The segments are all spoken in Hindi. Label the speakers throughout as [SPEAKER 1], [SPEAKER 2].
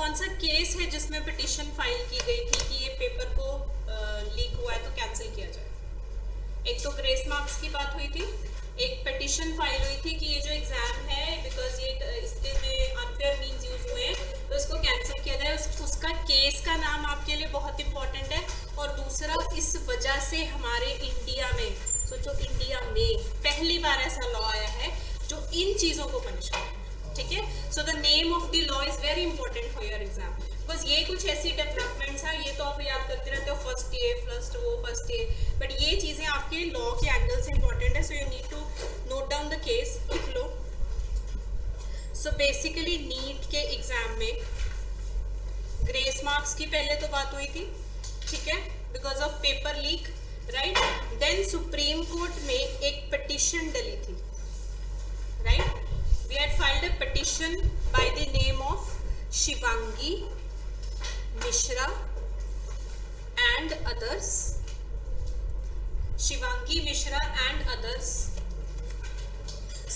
[SPEAKER 1] कौन सा केस है जिसमें पिटीशन फाइल की गई थी कि ये पेपर को लीक हुआ है तो कैंसिल किया जाए? एक तो ग्रेस मार्क्स की बात हुई थी, एक पिटीशन फाइल हुई थी कि ये जो एग्जाम है बिकॉज ये इसके में अनफेयर मीन्स यूज हुए हैं तो इसको कैंसिल किया जाए। उसका केस का नाम आपके लिए बहुत इंपॉर्टेंट है। और दूसरा, इस वजह से हमारे इंडिया में, सोचो इंडिया में पहली बार ऐसा लॉ आया है जो इन चीजों को पनिश करे, ठीक है। सो the name of the law is very important for your exam, because ये कुछ ऐसी डेवलपमेंट्स हैं, ये तो आप याद करते रहते हो फर्स्ट ये, बट ये चीजें आपके लॉ के एंगल से इंपॉर्टेंट है। So you need to note down the case, लिख लो। सो बेसिकली नीट के एग्जाम में ग्रेस मार्क्स की पहले तो बात हुई थी, ठीक है, because of paper leak, right. Then supreme court में एक पिटीशन डली थी, right. We had filed a petition by the name of Shivangi Mishra and others. Shivangi Mishra and others.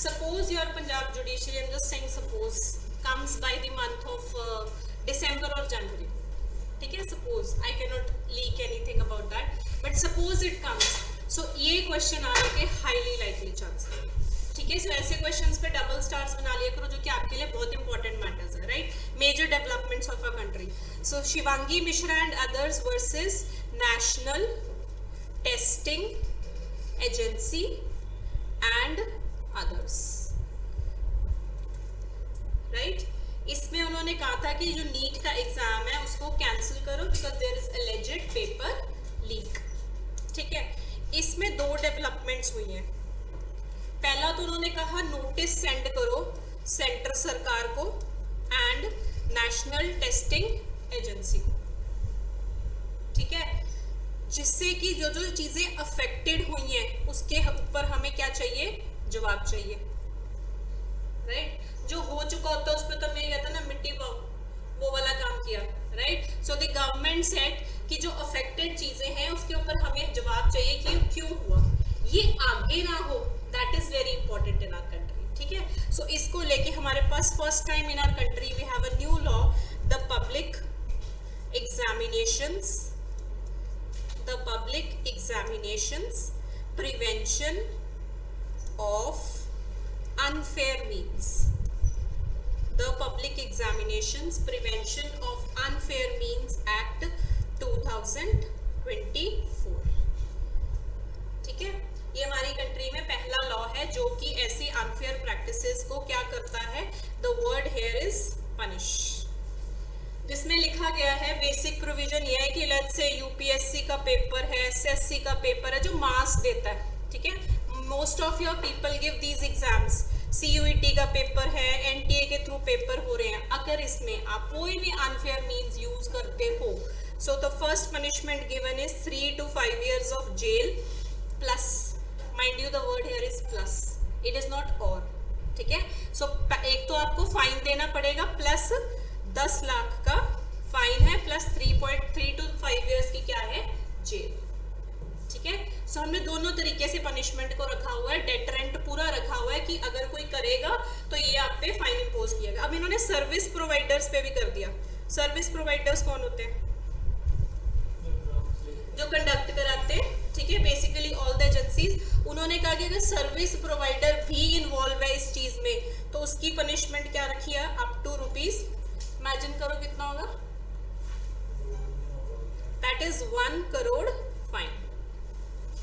[SPEAKER 1] Suppose your Punjab judiciary, I'm just saying suppose, comes by the month of December or January. ठीक है, suppose, I cannot leak anything about that, but suppose it comes. So ये question आने के highly likely chance है, ठीक है। सो ऐसे क्वेश्चंस पे डबल स्टार्स बना लिया करो जो कि आपके लिए बहुत इंपॉर्टेंट मैटर्स है, right. Major developments of a country. So Shivangi Mishra and others versus national testing agency and others, right. इसमें उन्होंने कहा था कि जो नीट का एग्जाम है उसको कैंसिल करो because there is alleged paper leak, ठीक है। इसमें दो डेवलपमेंट्स हुई हैं। पहला तो उन्होंने कहा नोटिस सेंड करो सेंटर सरकार को एंड नेशनल टेस्टिंग एजेंसी को, ठीक है, जिससे कि जो जो चीजें अफेक्टेड हुई हैं उसके ऊपर हमें क्या चाहिए, जवाब चाहिए, राइट। जो हो चुका होता है उस पर तो मैं कहता ना मिट्टी पाओ, वो वाला काम किया, right. So the government said कि जो अफेक्टेड चीजें हैं उसके ऊपर हमें जवाब चाहिए कि क्यों हुआ, ये आगे ना हो, that is very important in our country, ठीक है। सो इसको लेके हमारे पास first time in our country we have a new law, the public examinations prevention of unfair means, the public examinations prevention of unfair means act 2024, ठीक है। ये हमारी कंट्री में पहला लॉ है जो कि ऐसी अनफेयर प्रैक्टिसेस को क्या करता है, the word here is punish. जिसमें लिखा गया है बेसिक प्रोविजन ये है कि लेट्स से यूपीएससी का पेपर है, एसएससी का पेपर है जो मार्क्स देता है, ठीक है। Most of your people give these exams, CUET का पेपर है, एनटीए के थ्रू पेपर हो रहे हैं। अगर इसमें आप कोई भी अनफेयर मीन्स यूज करते हो, so the first punishment given is 3 to 5 years of jail plus, mind you the word here is plus, it is not और, ठीक है। सो एक तो आपको फाइन देना पड़ेगा प्लस 10 लाख का फाइन है प्लस 3 to 5 years की क्या है, जेल, ठीक है। सो हमने दोनों तरीके से पनिशमेंट को रखा हुआ है, डेटरेंट पूरा रखा हुआ है कि अगर कोई करेगा तो ये आप पे फाइन इंपोज किया गया। अब इन्होंने सर्विस प्रोवाइडर्स पे भी कर दिया। सर्विस प्रोवाइडर्स कौन होते हैं, जो कंडक्ट कराते हैं, ठीक है, बेसिकली ऑल द एजेंसीज। उन्होंने कहा कि अगर सर्विस प्रोवाइडर भी इन्वॉल्व है इस चीज में तो उसकी पनिशमेंट क्या रखी है, अप टू रुपीज, इमेजिन करो कितना होगा, दैट इज 1 crore फाइन,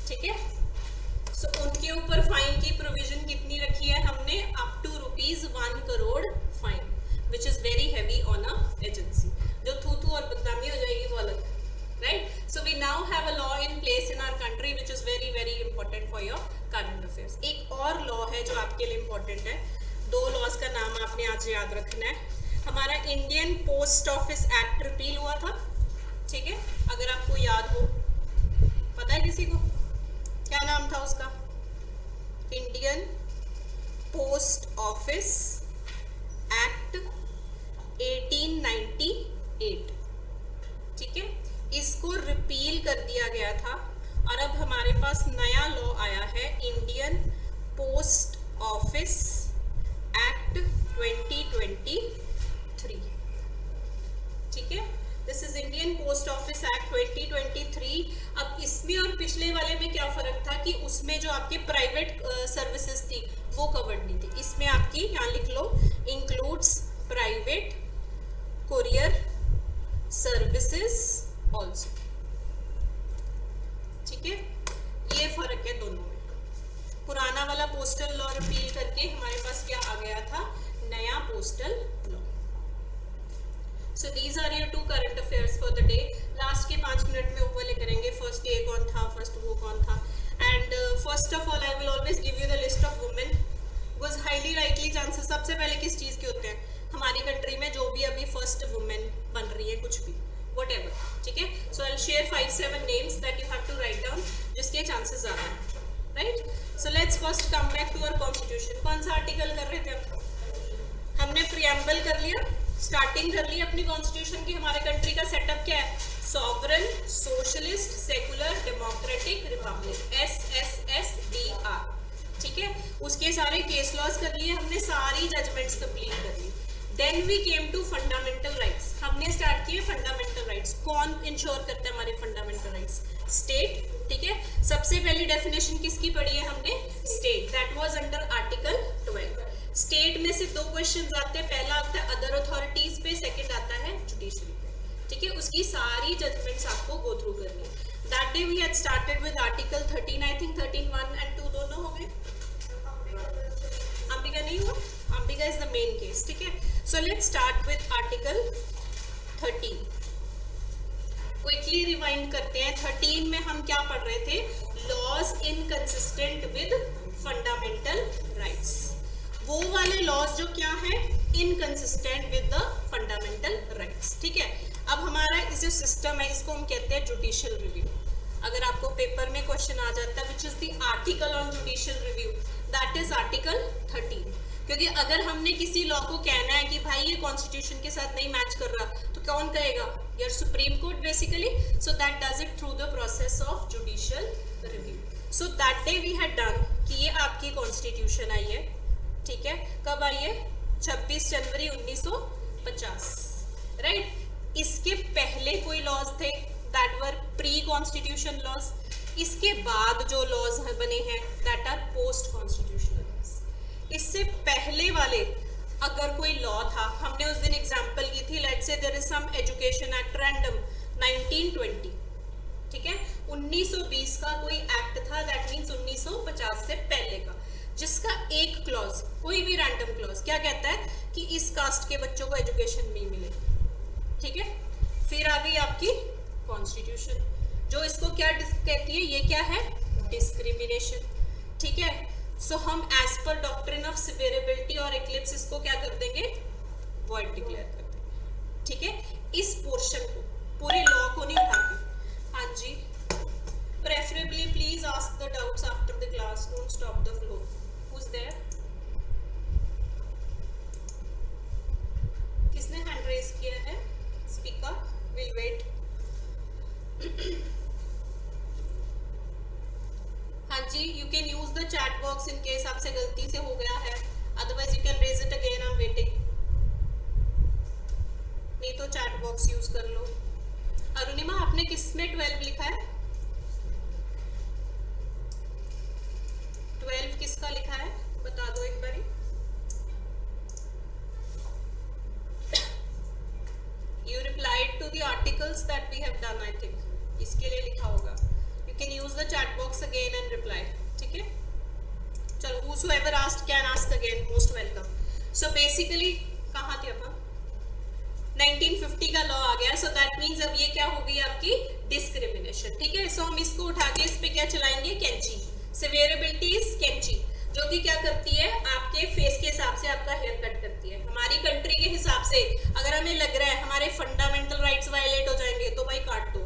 [SPEAKER 1] ठीक है। सो उनके ऊपर फाइन की प्रोविजन कितनी रखी है हमने, up to rupees 1 crore fine, which is very heavy on a agency. जो थू और बदनामी हो जाएगी वो अलग, right? So we now have a law in place in our country which is very very important for your current affairs. एक और लॉ है जो आपके लिए इम्पोर्टेंट है, दो लॉज का नाम आपने आज याद रखना है। हमारा Indian post office act repeal हुआ था, ठीक है, अगर आपको याद हो, पता है किसी को क्या नाम था उसका, इंडियन पोस्ट ऑफिस एक्ट 1898, ठीक है। इसको रिपील कर दिया गया था और अब हमारे पास नया लॉ आया है, इंडियन पोस्ट ऑफिस एक्ट 2023, जो आपके प्राइवेट सर्विसेज थी वो कवर्ड नहीं थी। इसमें आपकी यहाँ लिख लो includes private courier services also. ठीक है, ये फर्क है दोनों में। पुराना वाला पोस्टल लॉ रिपील करके हमारे पास क्या आ गया था, नया postal law. So these are your 2 current affairs for the day. Last के 5 मिनट में ऊपर ले करेंगे। फर्स्ट ये कौन था, फर्स्ट वो कौन था। And first of all I will always give you the list of women because highly likely chances सबसे पहले किस चीज के होते हैं, हमारी कंट्री में जो भी अभी फर्स्ट वुमेन बन रही है कुछ भी whatever, ठीक है। So I will share 5-7 names that you have to write down जिसके चांसेस ज्यादा हैं, right. So let's first come back to our constitution. कौन सा आर्टिकल कर रहे थे हमने प्रियम्बल कर लिया, स्टार्टिंग कर ली अपनी कॉन्स्टिट्यूशन की। हमारे कंट्री का सेटअप क्या है, sovereign, socialist, secular, democratic, Republic, SSSDR, ठीक है। उसके सारे केस लॉज कर लिए हमने, सारी जजमेंट्स कंप्लीट कर ली। Then we came to fundamental rights. हमने स्टार्ट किए फंडामेंटल राइट्स। कौन इंश्योर करता है हमारे फंडामेंटल राइट्स, स्टेट, ठीक है। सबसे पहली डेफिनेशन किसकी पढ़ी है हमने, state, that was under article 12। State में से 2 क्वेश्चंस आते हैं, पहला आता है अदर अथॉरिटीज पे, सेकंड आता है जुडिशरी पे, ठीक है। उसकी सारी जजमेंट्स आपको गो थ्रू करनी है। That day we had started with article 13, I think 13(1) and 2 दोनों हो गए। अंबिका नहीं हुआ, Ambika is the main case, ठीक है। So let's start with article 13। Quickly rewind करते हैं। 13 में हम क्या पढ़ रहे थे, laws inconsistent with fundamental rights. वो वाले लॉज जो क्या है, inconsistent with the fundamental rights, ठीक है। अब हमारा इस जो सिस्टम है इसको हम कहते हैं जुडिशियल रिव्यू। अगर आपको पेपर में क्वेश्चन आ जाता है which is the article on judicial review, that is article 13। क्योंकि अगर हमने किसी लॉ को कहना है कि भाई ये कॉन्स्टिट्यूशन के साथ नहीं मैच कर रहा, तो कौन कहेगा, your supreme court basically. So that does it through the process of judicial review. So that day we had done कि ये आपकी कॉन्स्टिट्यूशन आई है, ठीक है। कब आई है, 26 जनवरी 1950, राइट। इसके पहले कोई लॉज थे that were pre constitution laws. इसके बाद जो लॉज बने हैं that are post constitutional laws. इससे पहले वाले अगर कोई लॉ था, हमने उस दिन एग्जांपल की थी, let's say there is some education act random 1920, ठीक है। 1920 का कोई एक्ट था, दैट मींस 1950 से पहले का, जिसका एक क्लॉज, कोई भी रैंडम क्लॉज क्या कहता है कि इस कास्ट के बच्चों को एजुकेशन नहीं मिलेगी, ठीक है। फिर आ गई आपकी कॉन्स्टिट्यूशन जो इसको क्या कहती है, ये क्या है, डिस्क्रिमिनेशन, ठीक है। सो हम एज पर डॉक्ट्रिन ऑफ सिवियरेबिलिटी और इक्लिप्स इसको क्या कर देंगे, वॉइड डिक्लेयर कर देंगे, ठीक है। इस पोर्शन को, पूरे लॉ को नहीं उठाते। हाँ जी, preferably please ask the doubts after the class, don't stop the flow. Who is there, किसने हैंड रेज किया है, स्पीकर, विल वेट। हाँ जी, you can use the chat box in case आपसे गलती से हो गया है, otherwise you can raise it again, I am waiting. नहीं तो चैट बॉक्स यूज कर लो। अरुणिमा, आपने किसमें 12 लिखा है, 12 किसका लिखा है, बता दो एक बारी। You replied to the articles that we have done, I think. इसके लिए लिखा होगा। You can use the chat box again and reply. ठीक है? चलो, whosoever asked can ask again. Most welcome. So basically कहाँ थे अपन? 1950 का लॉ आ गया, so that means अब ये क्या हो गई आपकी डिस्क्रिमिनेशन, ठीक है। So हम इसको उठा के इस पे क्या चलाएंगे, कैंची। सेवियरेबिलिटी इज कैंची, जो कि क्या करती है, आपके फेस के हिसाब से आपका हेयर कट करती है। हमारी कंट्री के हिसाब से अगर हमें लग रहा है हमारे फंडामेंटल राइट्स वायलेट हो जाएंगे तो भाई काट दो,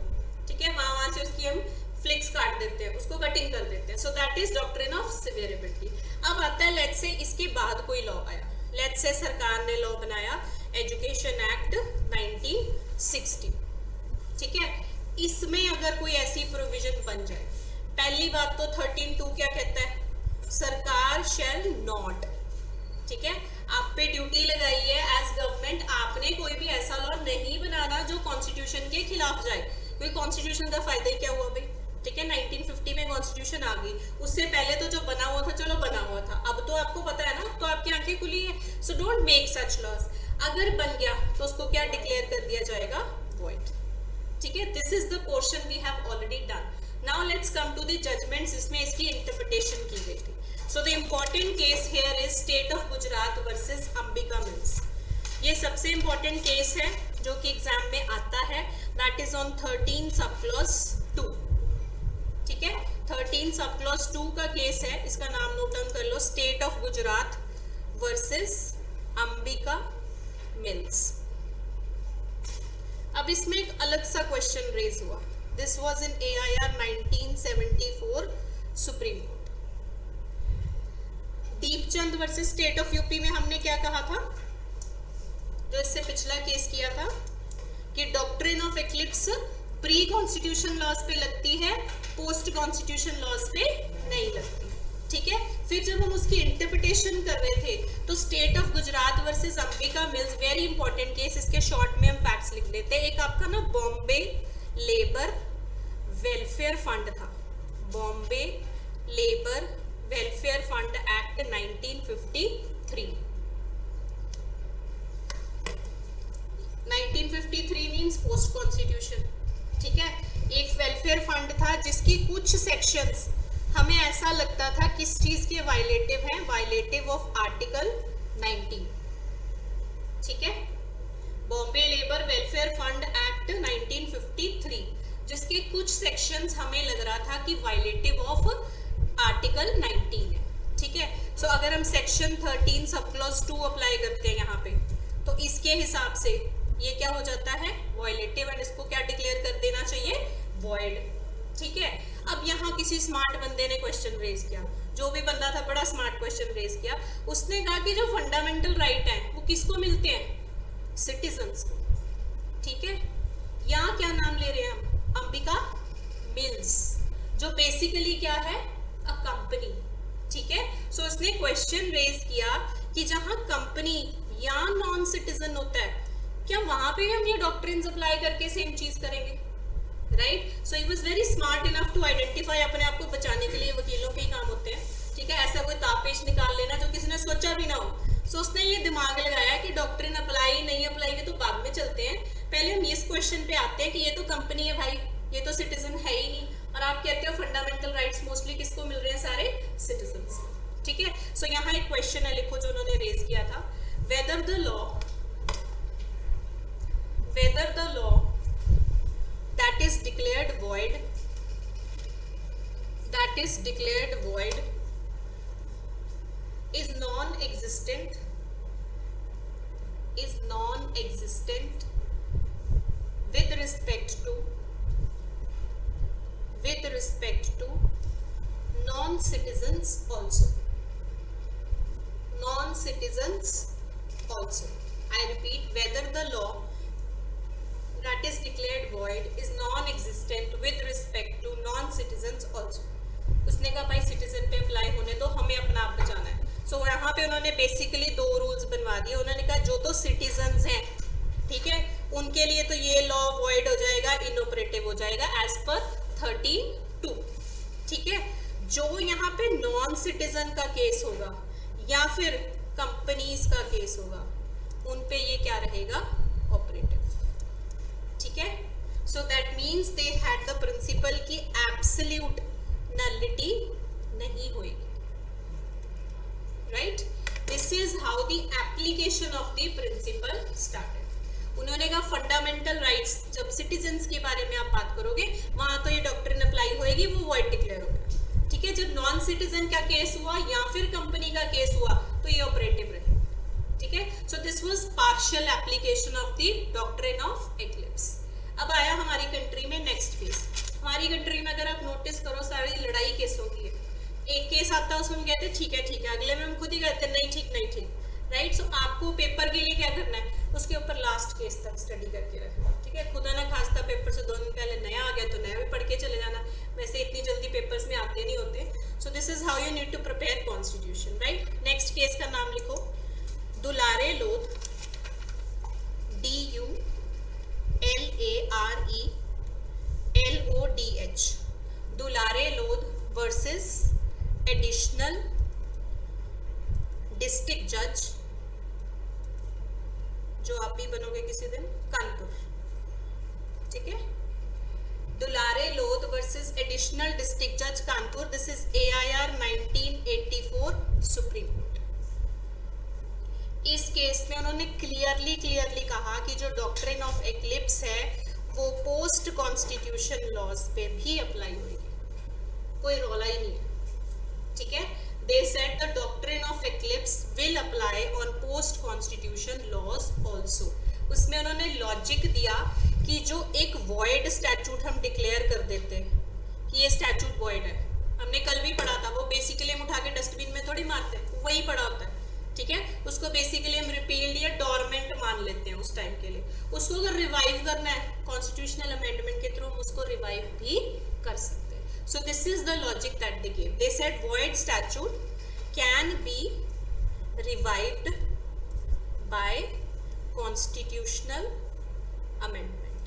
[SPEAKER 1] ठीक है। वहां से उसकी हम फ्लिक्स काट देते हैं, उसको कटिंग कर देते हैं। So that is doctrine of severability. अब आता है, लेट्स से इसके बाद कोई लॉ आया, लेट्स से सरकार ने लॉ बनाया एजुकेशन एक्ट 1960, ठीक है। इसमें अगर कोई ऐसी प्रोविजन बन जाए, पहली बात तो 13(2) क्या कहता है, सरकार शैल नॉट, ठीक है, आप पे ड्यूटी लगाई है एज गवर्नमेंट, आपने कोई भी ऐसा लॉ नहीं बनाना जो कॉन्स्टिट्यूशन के खिलाफ जाए। क्योंकि कॉन्स्टिट्यूशन का फायदा ही क्या हुआ भाई, ठीक है, 1950 में कॉन्स्टिट्यूशन आ गई, उससे पहले तो जो बना हुआ था चलो बना हुआ था, अब तो आपको पता है ना, तो आपकी आंखें खुली है। So don't make such loss. अगर बन गया तो उसको क्या डिक्लेयर कर दिया जाएगा, वॉइड। ठीक है, this is the portion we have already done. Now let's come to the judgments, इसमें इसकी इंटरप्रिटेशन की गई थी। So the important case here is state of Gujarat versus Ambika mills. ये सबसे इंपॉर्टेंट केस है जो कि एग्जाम में आता है, that is on 13 sub clause 2। ठीक है, 13 सब क्लॉज 2 का केस है, इसका नाम नोट डाउन कर लो, state of Gujarat versus Ambika Mills. अब इसमें एक अलग सा क्वेश्चन रेज हुआ, this was in AIR 1974 Supreme Court. Deepchand versus state of UP में हमने क्या कहा था, जो इससे पिछला केस किया था, कि doctrine of eclipse pre constitution laws पे लगती है, पोस्ट कॉन्स्टिट्यूशन लॉज पे नहीं लगती। ठीक है, फिर जब हम उसकी इंटरप्रिटेशन कर रहे थे तो state of Gujarat versus Ambika mills, very important case, इसके शॉर्ट में हम फैक्ट्स लिख लेते हैं। एक आपका ना बॉम्बे लेबर वेलफेयर फंड था, Bombay labour welfare fund act 1953। 1953 means post constitution. ठीक है, एक वेलफेयर फंड था जिसकी कुछ सेक्शंस हमें ऐसा लगता था किस चीज के वायलेटिव हैं, वायलेटिव ऑफ आर्टिकल 19। ठीक है, Bombay labour welfare fund act 1953, जिसके कुछ सेक्शंस हमें लग रहा था कि वायलेटिव ऑफ आर्टिकल 19 है। ठीक है, सो अगर हम सेक्शन 13 सब क्लॉज 2 अप्लाई करते हैं यहाँ पे, तो इसके हिसाब से ये क्या हो जाता है, वायलेटिव, एंड इसको क्या डिक्लेयर कर देना चाहिए, वॉइड। ठीक है, अब यहाँ किसी स्मार्ट बंदे ने क्वेश्चन रेज किया, जो भी बंदा था बड़ा स्मार्ट क्वेश्चन रेज किया, उसने कहा कि जो फंडामेंटल राइट है वो किसको मिलते हैं, सिटीजन्स को। ठीक है, यहाँ क्या नाम ले रहे हैं हम, अंबिका मिल्स, जो बेसिकली क्या है, अ कंपनी। ठीक है, सो उसने क्वेश्चन रेज किया कि जहां कंपनी या नॉन सिटीजन होता है, क्या वहां पे भी हम ये डॉक्ट्रिन्स अप्लाई करके सेम चीज करेंगे, right. So he was very smart enough to identify, अपने आप को बचाने के लिए वकीलों के ही काम होते हैं। ठीक है, ऐसा कोई तापेश निकाल लेना जो किसी ने सोचा भी ना हो। सो उसने ये दिमाग लगाया कि डॉक्ट्रिन अप्लाई नहीं अप्लाई के तो बाद में चलते हैं, पहले हम इस क्वेश्चन पे आते हैं कि ये तो कंपनी है भाई, ये तो सिटीजन है ही नहीं, और आप कहते हो फंडामेंटल राइट्स मोस्टली किसको मिल रहे हैं, सारे सिटीजन्स। ठीक है, सो यहाँ एक क्वेश्चन है, लिखो, जो उन्होंने रेज किया था, whether the law that is declared void is non-existent with respect to non-citizens also. I repeat, whether the law that is declared void is non-existent with respect to non-citizens also. उसने कहा भाई सिटीजन पे अप्लाई होने दो, हमें अपना आप बचाना है। सो यहाँ पे उन्होंने बेसिकली 2 रूल्स बनवा दिए। उन्होंने कहा जो तो सिटीजन्स हैं, ठीक है, उनके लिए तो ये लॉ वॉइड हो जाएगा, इनऑपरेटिव हो जाएगा एज पर 13(2). ठीक है, जो यहाँ पे नॉन सिटीजन का केस होगा या फिर कंपनीज का केस होगा, उन पे ये क्या रहेगा, ऑपरेटिव। ठीक है, so that means they had the principle की एब्सोल्यूट नलिटी नहीं होगी, right. This is how the application of the principle started. उन्होंने कहा फंडामेंटल राइट्स, जब सिटीजन्स के बारे में आप बात करोगे वहां तो ये डॉक्ट्रिन अप्लाई होएगी, वो वॉइड डिक्लेयर होगा। ठीक है, जब नॉन सिटीजन का केस हुआ या फिर कंपनी का केस हुआ तो ये ऑपरेटिव रहे। ठीक है, so this was partial application of the doctrine of eclipse. अब आया हमारी कंट्री में नेक्स्ट केस। हमारी कंट्री में अगर आप नोटिस करो सारी लड़ाई केसों की है। एक केस आता है उसमें हम कहते हैं ठीक है, अगले में हम खुद ही कहते हैं नहीं ठीक, राइट। सो आपको पेपर के लिए क्या करना है, उसके ऊपर लास्ट केस तक स्टडी करके रखना। ठीक है, खुदा ना खास्ता पेपर से 2 दिन पहले नया आ गया तो नया भी पढ़ के चले जाना, वैसे इतनी जल्दी पेपर्स में आते नहीं होते। So this is how you need to prepare constitution, right. Next case का नाम लिखो, Dulare Lodh, DULARELODH, versus additional district जज, जो आप भी बनोगे किसी दिन, कानपुर, ठीक है। दुलारे लोध वर्सेस एडिशनल डिस्ट्रिक्ट जज Kanpur, this is AIR 1984 supreme court. इस केस में उन्होंने क्लियरली कहा कि जो डॉक्ट्रिन ऑफ एक्लिप्स है वो पोस्ट कॉन्स्टिट्यूशन लॉज पे भी अप्लाई होगी, कोई रौला ही नहीं है, ठीक है। They said the doctrine of eclipse will apply on post constitution laws also। उसमें उन्होंने लॉजिक दिया कि जो एक void statute हम डिक्लेयर कर देते कि ये statute void है, हमने कल भी पढ़ा था, वो बेसिकली हम उठा के डस्टबिन में थोड़ी मारते हैं, वही पढ़ा होता है, ठीक है। उसको बेसिकली हम रिपील्ड या डोरमेंट मान लेते हैं उस टाइम के लिए। उसको अगर रिवाइव करना है कॉन्स्टिट्यूशनल अमेंडमेंट के थ्रू, हम उसको रिवाइव भी कर सकते हैं। सो this is the logic that they give. They said void statute can be revived by constitutional amendment।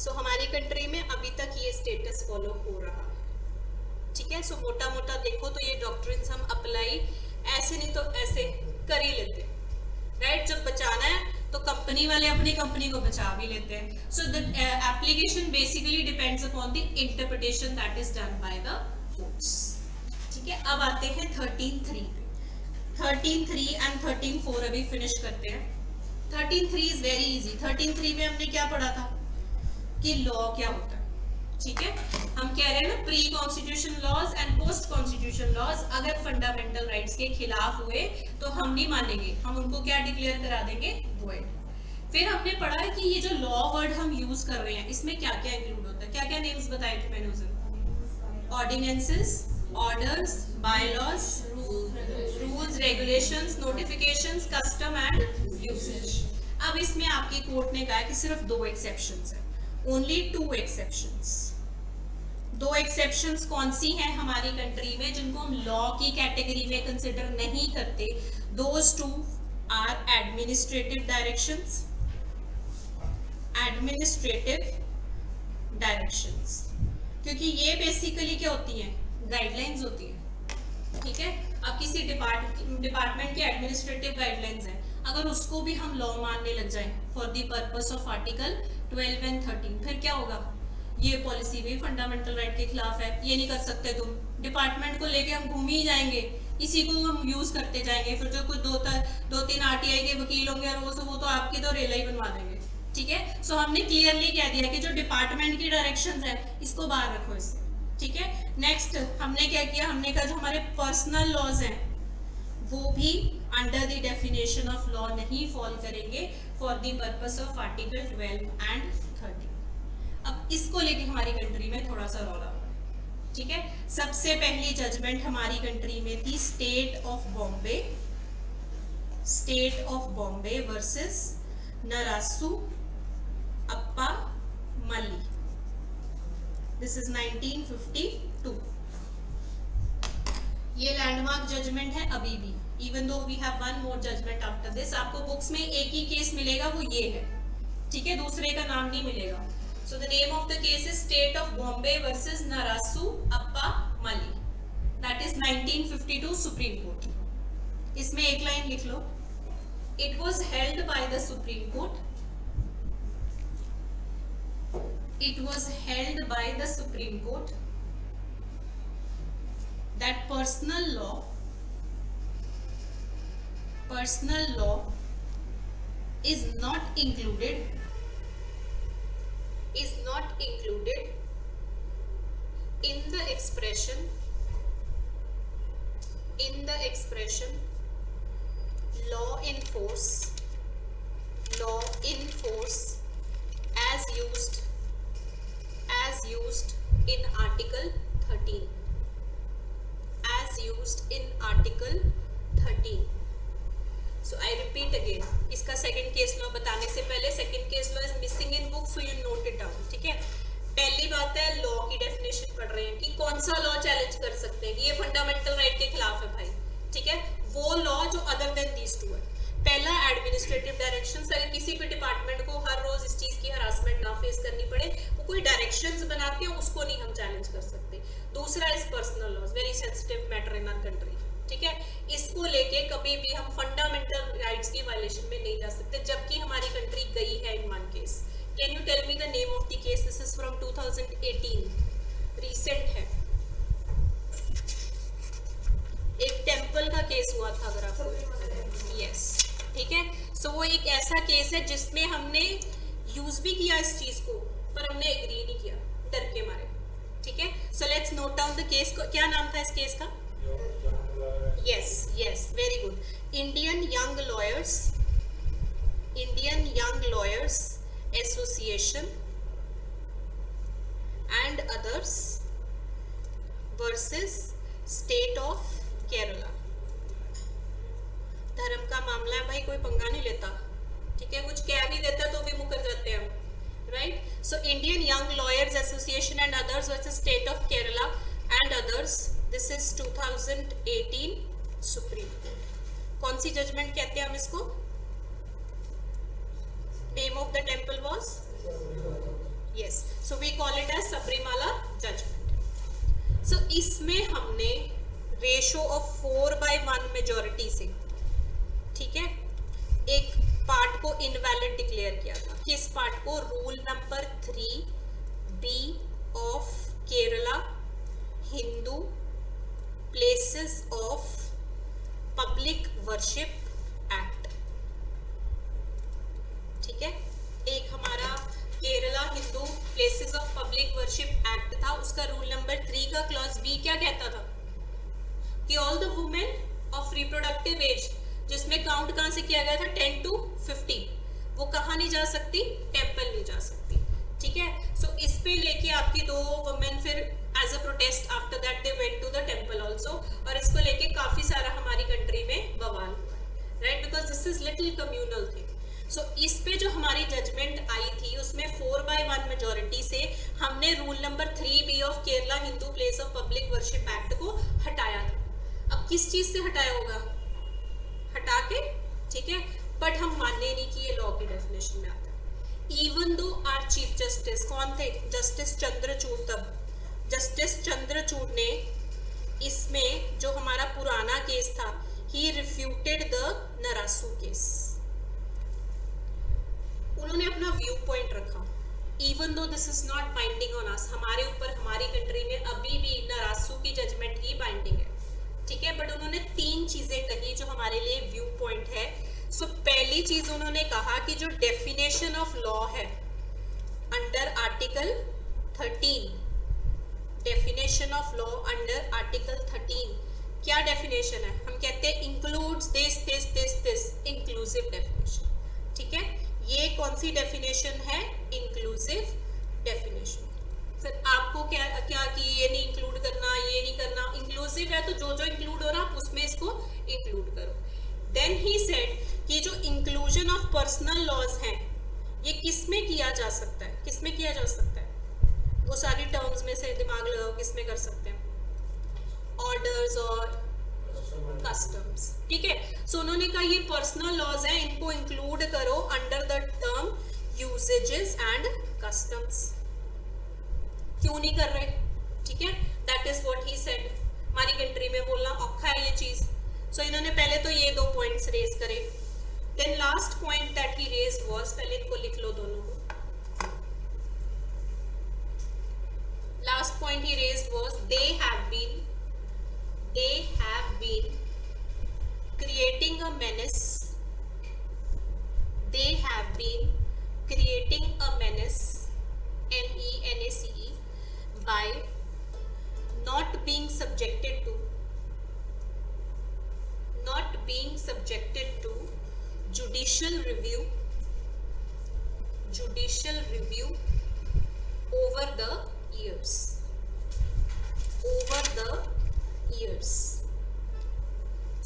[SPEAKER 1] सो हमारी कंट्री में अभी तक ये स्टेटस फॉलो हो रहा है, ठीक है। सो मोटा मोटा देखो तो ये डॉक्ट्रिन्स हम अप्लाई ऐसे नहीं तो ऐसे कर ही लेते, राइट। जब बचाना है तो कंपनी वाले अपनी कंपनी को बचा भी लेते हैं। So the application basically depends upon the interpretation that is done by the courts, ठीक है। अब आते हैं 13(3) पे। 13(3) एंड 13(4) अभी फिनिश करते हैं। 13(3) इज वेरी इजी। 13(3) में हमने क्या पढ़ा था कि लॉ क्या होता है, ठीक है। हम कह रहे हैं ना pre constitution laws and post constitution laws अगर फंडामेंटल राइट्स के खिलाफ हुए तो हम नहीं मानेंगे, हम उनको क्या डिक्लेयर करा देंगे, void। फिर हमने पढ़ा है कि ये जो लॉ वर्ड हम यूज कर रहे हैं इसमें क्या क्या इंक्लूड होता है, क्या क्या नेम्स बताए थे मैंने उसे, ordinances, orders, bylaws, rules, regulations, notifications, custom and usage. अब इसमें आपकी कोर्ट ने कहा कि सिर्फ 2 एक्सेप्शंस है, ओनली 2 एक्सेप्शंस। 2 एक्सेप्शंस कौन सी हैं हमारी कंट्री में जिनको हम लॉ की कैटेगरी में कंसिडर नहीं करते? Those 2 are administrative directions, administrative directions, क्योंकि ये बेसिकली क्या होती हैं, गाइडलाइंस होती है, ठीक है। अब किसी डिपार्टमेंट की एडमिनिस्ट्रेटिव गाइडलाइंस है, अगर उसको भी हम लॉ मानने लग जाएं for the purpose of article 12 and 13, फिर क्या होगा, ये पॉलिसी भी फंडामेंटल राइट के खिलाफ है, ये नहीं कर सकते तुम। डिपार्टमेंट को लेके हम घूम ही जाएंगे, इसी को हम यूज करते जाएंगे, फिर जो कुछ 2-3 RTI के वकील होंगे और वो तो आपकी तो रेला ही बनवा देंगे, ठीक है। सो हमने क्लियरली कह दिया कि जो डिपार्टमेंट की डायरेक्शंस है इसको बाहर रखो इससे, ठीक है। नेक्स्ट हमने क्या किया, हमने कहा जो हमारे पर्सनल लॉज हैं वो भी under the definition of law नहीं फॉल करेंगे for the purpose of article 12 and 13। अब इसको लेके हमारी कंट्री में थोड़ा सा रौला, ठीक है। सबसे पहली जजमेंट हमारी कंट्री में थी state of Bombay versus Narasu Appa Mali, this is 1952। ये लैंडमार्क जजमेंट है अभी भी, even though we have one more judgment after this. आपको बुक्स में एक ही केस मिलेगा, वो ये है, ठीक है, दूसरे का नाम नहीं मिलेगा। So the name of the case is state of Bombay versus Narasu Appa Mali, that is 1952 Supreme court. इसमें एक लाइन लिख लो, it was held by the Supreme Court, it was held by the Supreme Court that personal law is not included in the expression law in force as used in article 13, so I repeat again, इसका सेकंड केस लॉ बताने से पहले, second case law is missing in book, so you note it down, ठीक है। पहली बात है लॉ की डेफिनेशन पढ़ रहे हैं कि कौन सा लॉ चैलेंज कर सकते हैं कि ये फंडामेंटल राइट के खिलाफ है भाई, ठीक है। वो लॉ जो अदर देन दीज टू है, पहला एडमिनिस्ट्रेटिव डायरेक्शंस, अगर किसी भी डिपार्टमेंट को हर रोज इस चीज की हरासमेंट ना फेस करनी पड़े, वो कोई डायरेक्शंस बनाते हैं उसको नहीं हम चैलेंज कर सकते। दूसरा is personal laws, very sensitive matter in our country, ठीक है, इसको लेके कभी भी हम फंडामेंटल राइट्स की वायलेशन में नहीं जा सकते, जबकि हमारी कंट्री गई है in one case. Can you tell me the name of the case? This is from 2018, recent है, एक टेंपल का केस हुआ था अगर आपको, यस, ठीक है। सो वो एक ऐसा केस है जिसमें हमने यूज भी किया इस चीज को, पर हमने एग्री नहीं किया डर के मारे, ठीक है। So let's note down the case को। क्या नाम था इस केस का? Yes yes, very good. Indian young lawyers association and others versus state of Kerala. धर्म का मामला है भाई, कोई पंगा नहीं लेता, ठीक है, कुछ कह भी देता तो भी मुकर जाते हैं हम, right. So Indian young lawyers association and others versus state of Kerala and others, this is 2018 Supreme Court. कौन सी जजमेंट कहते हैं हम इसको? Name of the temple was, yes, so we call it as Sabarimala judgment. सो इसमें हमने रेशो ऑफ 4/1 मेजॉरिटी से, ठीक है, एक पार्ट को इनवैलिड डिक्लेयर किया था। किस पार्ट को? Rule number 3B of Kerala Hindu places of public worship act, ठीक है। एक हमारा Kerala Hindu places of public worship act था, उसका रूल नंबर 3 का क्लॉज B क्या कहता था कि all the women of reproductive age, जिसमें काउंट कहां से किया गया था 10 to 50, वो कहां नहीं जा सकती? टेंपल नहीं जा सकती, ठीक है। सो इस पे लेके आपकी 2 वुमेन फिर as a protest after that they went to the temple also, और इसको लेके काफी सारा हमारी कंट्री में बवाल हुआ, right, because this is little communal thing. सो इस पे जो हमारी जजमेंट आई थी उसमें 4/1 मेजॉरिटी से हमने rule number 3B of Kerala Hindu place of public worship act को हटाया था। अब किस चीज से हटाया होगा? हटा के, ठीक है, बट हम मानने नहीं कि ये लॉ की डेफिनेशन में आता है। Even though are chief justice कौन थे? जस्टिस चंद्रचूड़। तब जस्टिस चंद्रचूड़ ने इसमें जो हमारा पुराना केस था, ही रिफ्यूटेड द नरासू केस, उन्होंने अपना व्यू पॉइंट रखा। Even though this is not binding on us, हमारे ऊपर हमारी कंट्री में अभी भी नरासू की जजमेंट ही बाइंडिंग है, ठीक है, बट उन्होंने 3 चीजें कही जो हमारे लिए व्यू पॉइंट है। सो पहली चीज उन्होंने कहा कि जो डेफिनेशन ऑफ लॉ है under article 13, definition of law under article 13, क्या डेफिनेशन है? हम कहते हैं includes this this this this, inclusive definition, ठीक है। ये कौन सी डेफिनेशन है? Inclusive definition. फिर आपको क्या क्या कि ये नहीं इंक्लूड करना, ये नहीं करना, इंक्लूसिव है तो जो जो इंक्लूड हो रहा आप उसमें इसको इंक्लूड करो। देन ही सेड कि जो इंक्लूजन ऑफ पर्सनल लॉज हैं ये किस में किया जा सकता है? किस में किया जा सकता है? वो सारी टर्म्स में से दिमाग लगाओ, किस में कर सकते हैं? ऑर्डर्स और कस्टम्स, ठीक है। सो उन्होंने कहा ये पर्सनल लॉज हैं, इनको इंक्लूड करो under the term usages and customs. क्यों नहीं कर रहे? ठीक है, that is what he said. हमारी कंट्री में बोलना औखा है ये चीज। सो इन्होंने पहले तो ये 2 पॉइंट्स रेज करे। Then last point that he raised was, पहले इनको लिख लो दोनों को। Last point he raised was they have been creating a menace. They have been creating a menace, MENACE, by not being subjected to judicial review over the years.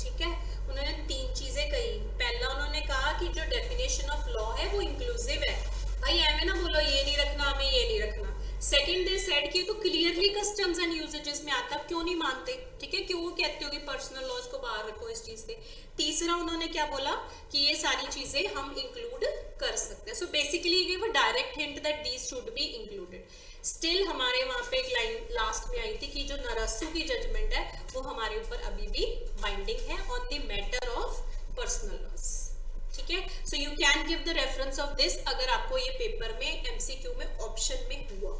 [SPEAKER 1] ठीक है, उन्होंने 3 चीजें कही। पहला उन्होंने कहा कि जो डेफिनेशन ऑफ लॉ है वो इंक्लूसिव है, भाई एवं ना बोलो ये नहीं रखना हमें, ये नहीं रखना। सेकंड दे सेड कि तो क्लियरली कस्टम्स एंड यूजेजेस में आता, क्यों नहीं मानते, ठीक है, क्यों वो कहते हो कि पर्सनल लॉज को बाहर रखो इस चीज से। तीसरा उन्होंने क्या बोला कि ये सारी चीजें हम इंक्लूड कर सकते हैं। So basically give a direct hint that these should be included. Still हमारे वहां पे एक लाइन लास्ट में आई थी कि जो नरसू की जजमेंट है वो हमारे ऊपर अभी भी बाइंडिंग है on the matter of personal loss, ठीक है। So you can give the reference of this अगर आपको ये पेपर में एमसीक्यू में ऑप्शन में हुआ,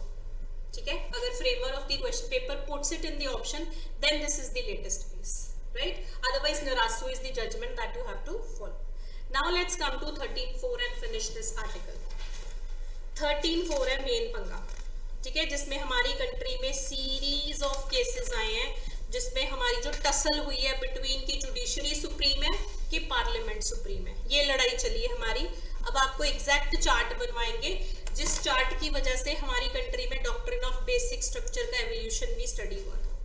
[SPEAKER 1] ठीक है। अगर framer of the question paper puts it in the option then this is the latest case, right, otherwise Narasu is the judgment that you have to follow. Now let's come to 13.4 and finish this article. 13.4 है मेन पंगा, ठीक है, जिसमें हमारी कंट्री में सीरीज ऑफ केसेस आए हैं जिसमें हमारी जो टसल हुई है बिटवीन की जुडिशरी सुप्रीम है कि पार्लियामेंट सुप्रीम है, ये लड़ाई चली है हमारी। अब आपको एग्जैक्ट चार्ट बनवाएंगे जिस चार्ट की वजह से हमारी कंट्री में डॉक्ट्रिन ऑफ बेसिक स्ट्रक्चर का एवोल्यूशन भी स्टडी हुआ था,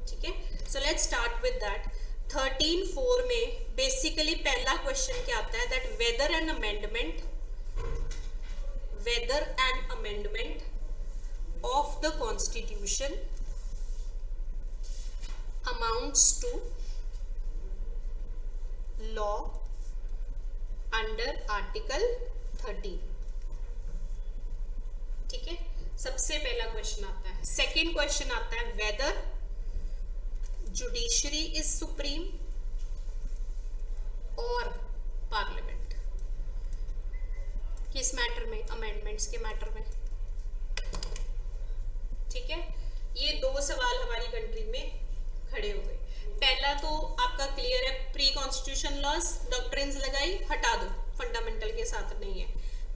[SPEAKER 1] ठीक है। So let's start with that. 13.4 में बेसिकली पहला क्वेश्चन क्या आता है that whether an amendment of the constitution amounts to law under article 13, ठीक है, सबसे पहला क्वेश्चन आता है। सेकेंड क्वेश्चन आता है वेदर जुडिशरी इज सुप्रीम और पार्लियामेंट, किस मैटर में, अमेंडमेंट्स के मैटर में, ठीक है। ये दो सवाल हमारी कंट्री में खड़े हो गए। पहला तो आपका क्लियर है, प्री कॉन्स्टिट्यूशन लॉज डॉक्ट्रिन्स लगाई, हटा दो, फंडामेंटल के साथ नहीं है।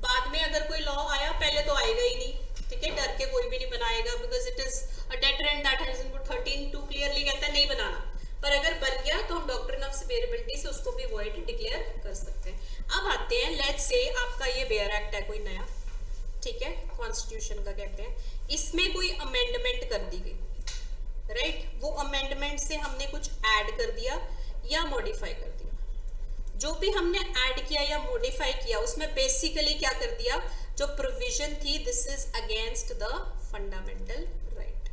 [SPEAKER 1] बाद में अगर कोई लॉ आया, पहले तो आएगा ही नहीं, ठीक है, डर के कोई भी नहीं बनाएगा because it is a deterrent that has been put 13.2 clearly कहता है नहीं बनाना, पर अगर बन गया तो हम डॉक्ट्रिन ऑफ सेवेरेबिलिटी से उसको भी वॉइड डिक्लेयर कर सकते हैं। अब आते हैं, लेट्स से आपका ये बेयर एक्ट है कोई नया, ठीक है, कॉन्स्टिट्यूशन का कहते हैं, इसमें कोई अमेंडमेंट कर दी गई, राइट, वो अमेंडमेंट से हमने कुछ ऐड कर दिया या मॉडिफाई कर दिया। जो भी हमने ऐड किया या मॉडिफाई किया उसमें बेसिकली क्या कर दिया, जो प्रोविजन थी this is against the fundamental right.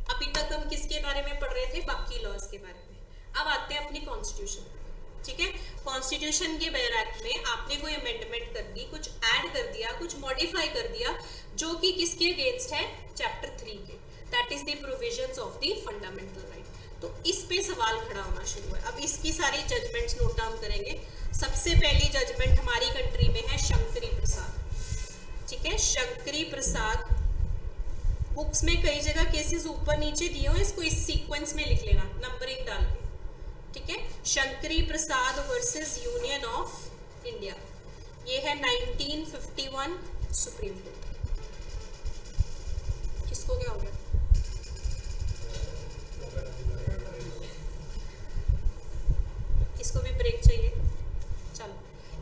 [SPEAKER 1] अभी तक हम किसके बारे में पढ़ रहे थे, बाकी लॉज के बारे में। अब आते हैं अपनी कॉन्स्टिट्यूशन, ठीक है। कॉन्स्टिट्यूशन के बेयर एक्ट में आपने कोई अमेंडमेंट कर दी, कुछ ऐड कर दिया, कुछ मॉडिफाई कर दिया, जो कि किसके अगेंस्ट है, चैप्टर 3 के, that is the provisions of the fundamental right. तो इस पे सवाल खड़ा होना शुरू है। अब इसकी सारी जजमेंट्स नोट डाउन करेंगे। सबसे पहली जजमेंट हमारी कंट्री में है शंकरी प्रसाद, ठीक है, शंकरी प्रसाद। बुक्स में कई जगह केसेस ऊपर नीचे दिए हो, इसको इस सीक्वेंस में लिख लेना नंबरिंग डाल के, ठीक है। Shankari Prasad versus union of India, ये है 1951 सुप्रीम कोर्ट। किसको क्या हो गया, इसको भी ब्रेक चाहिए, चलो।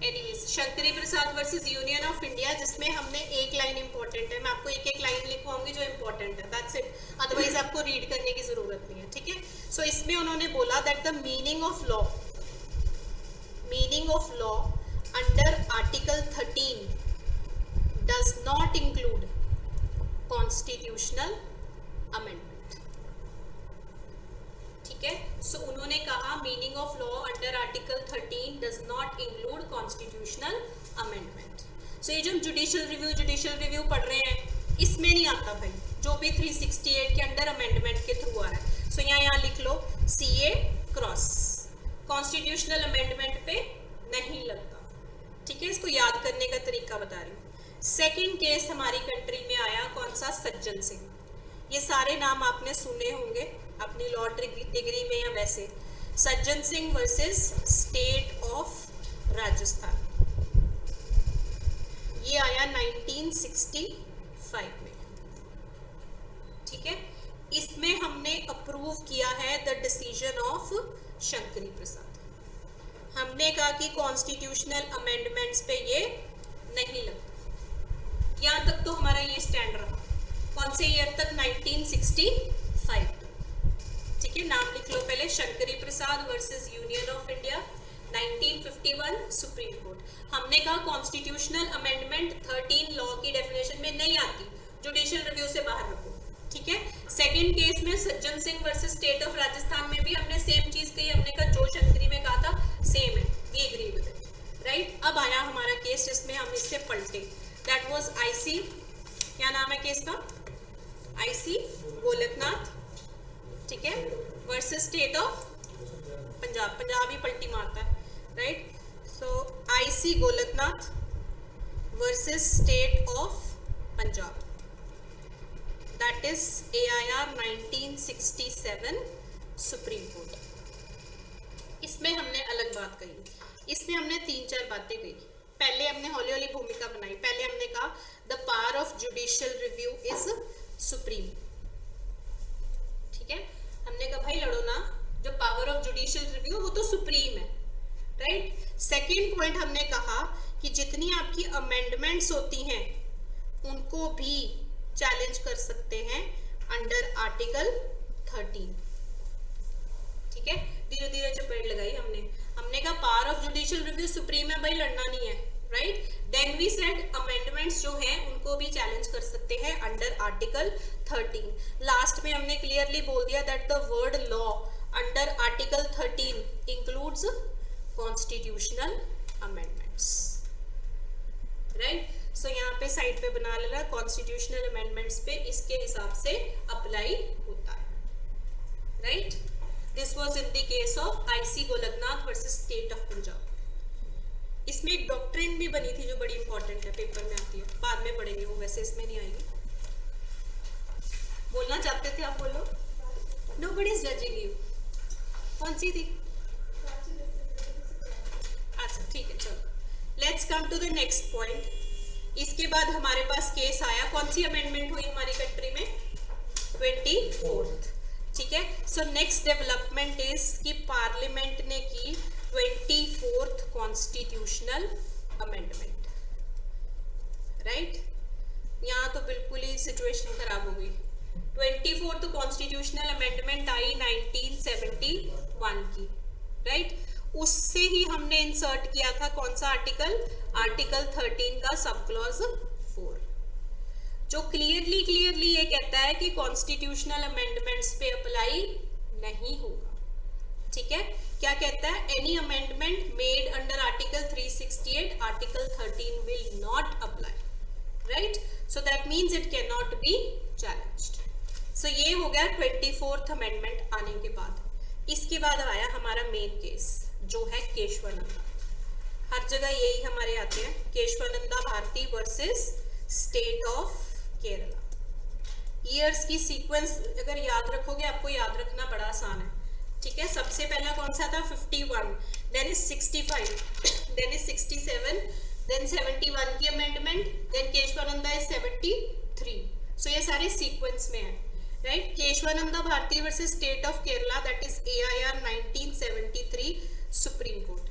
[SPEAKER 1] Anyways, Shankari Prasad versus union of India, जिसमें हमने एक लाइन इंपॉर्टेंट है, मैं आपको एक एक लाइन लिखवाऊंगी जो इंपॉर्टेंट है, दैट्स इट, अदरवाइज आपको रीड करने की जरूरत नहीं है, ठीक है। सो इसमें उन्होंने बोला that the meaning of law under article 13 does not include constitutional amendment, ठीक है। सो उन्होंने कहा meaning of law under article 13 does not include constitutional amendment. सो ये जो हम जुडिशियल रिव्यू पढ़ रहे हैं इसमें नहीं आता भाई, जो भी 368 के अंडर अमेंडमेंट के थ्रू आ रहा है। सो यहाँ लिख लो CA क्रॉस, कॉन्स्टिट्यूशनल अमेंडमेंट पे नहीं लगता, ठीक है। इसको याद करने का तरीका बता रही हूँ। सेकेंड केस हमारी कंट्री में आया कौन सा, सज्जन सिंह। ये सारे नाम आपने सुने होंगे अपनी लॉ डिग्री में या वैसे। Sajjan Singh versus state of Rajasthan, ये आया 1965 में, ठीक है। इसमें हमने अप्रूव किया है द डिसीजन ऑफ शंकरी प्रसाद। हमने कहा कि कॉन्स्टिट्यूशनल अमेंडमेंट्स पे ये नहीं लगता। यहां तक तो हमारा ये स्टैंड रहा, कौन से ईयर तक, 1965 तक, ठीक है। नाम लिख लो पहले, Shankari Prasad versus union of India 1951 Supreme Court. हमने कहा कॉन्स्टिट्यूशनल अमेंडमेंट 13 लॉ की डेफिनेशन में नहीं आती, जुडिशियल रिव्यू से बाहर रखो, ठीक है। सेकंड केस में Sajjan Singh versus state of Rajasthan में भी हमने सेम चीज कही, हमने कहा जो शंकरी में कहा था सेम है, we agree with it, right. अब आया हमारा केस जिसमें हम इससे पलटे, दैट वाज आईसी, क्या नाम है केस का, आईसी गोलकनाथ, ठीक है, versus state of Punjab, Punjab ही पलटी मारता है, right. So I C Golaknath versus state of Punjab, that is AIR 1967 Supreme court. इसमें हमने अलग बात कही, इसमें हमने 3-4 बातें कही। पहले हमने हौली हौली भूमिका बनाई। पहले हमने कहा the power of judicial review is supreme, ठीक है। हमने कहा भाई लड़ो ना, जो पावर ऑफ जुडिशियल रिव्यू वो तो सुप्रीम है, राइट। सेकेंड पॉइंट हमने कहा कि जितनी आपकी अमेंडमेंट्स होती हैं उनको भी चैलेंज कर सकते हैं अंडर आर्टिकल 13, ठीक है। धीरे धीरे चपेट लगाई हमने कहा power of judicial review supreme है, भाई लड़ना नहीं है, right. Then we said amendments जो हैं उनको भी चैलेंज कर सकते हैं अंडर आर्टिकल 13। लास्ट में हमने क्लियरली बोल दिया that the word law under article 13 includes constitutional amendments, right. सो यहाँ पे साइड पे बना लेना, कॉन्स्टिट्यूशनल अमेंडमेंट्स पे इसके हिसाब से अप्लाई होता है, right. This was in the case of IC Golaknath versus state of Punjab. इसमें एक डॉक्ट्रिन भी बनी थी जो बड़ी इंपॉर्टेंट है, पेपर में आती है, बाद में पढ़ेंगे वो, वैसे इसमें नहीं आएगी। बोलना चाहते थे आप, बोलो। Nobody is judging you. कौन सी थी? अच्छा ठीक है, चलो let's come to the next point. इसके बाद हमारे पास केस आया, कौन सी अमेंडमेंट हुई हमारी कंट्री में? 24th, ठीक है। सो नेक्स्ट डेवलपमेंट इज कि पार्लियामेंट ने की 24th कॉन्स्टिट्यूशनल अमेंडमेंट, राइट। यहाँ तो बिल्कुल ही सिचुएशन खराब हो गई। 24th कॉन्स्टिट्यूशनल अमेंडमेंट आई 1971 की, राइट। उससे ही हमने इंसर्ट किया था कौन सा आर्टिकल? आर्टिकल 13 का सब क्लॉज 4, जो क्लियरली ये कहता है कि कॉन्स्टिट्यूशनल अमेंडमेंट्स पे अप्लाई नहीं होगा, ठीक है। क्या कहता है? Any amendment made under article 368 article 13 will not apply, right. So that means it can not be challenged. सो ये हो गया 24th अमेंडमेंट आने के बाद। इसके बाद आया हमारा मेन केस जो है केशवानंदा। हर जगह यही हमारे आते हैं, Kesavananda Bharati versus state of Kerala. Years की सीक्वेंस अगर याद रखोगे, आपको याद रखना बड़ा आसान है, ठीक है। सबसे पहला कौन सा था? 51, then is 65, then is 67, then 71 की अमेंडमेंट, देन केशवानंदा इज 73। सो ये सारे सीक्वेंस में है, right. Kesavananda Bharati versus state of Kerala, that is AIR 1973 supreme court.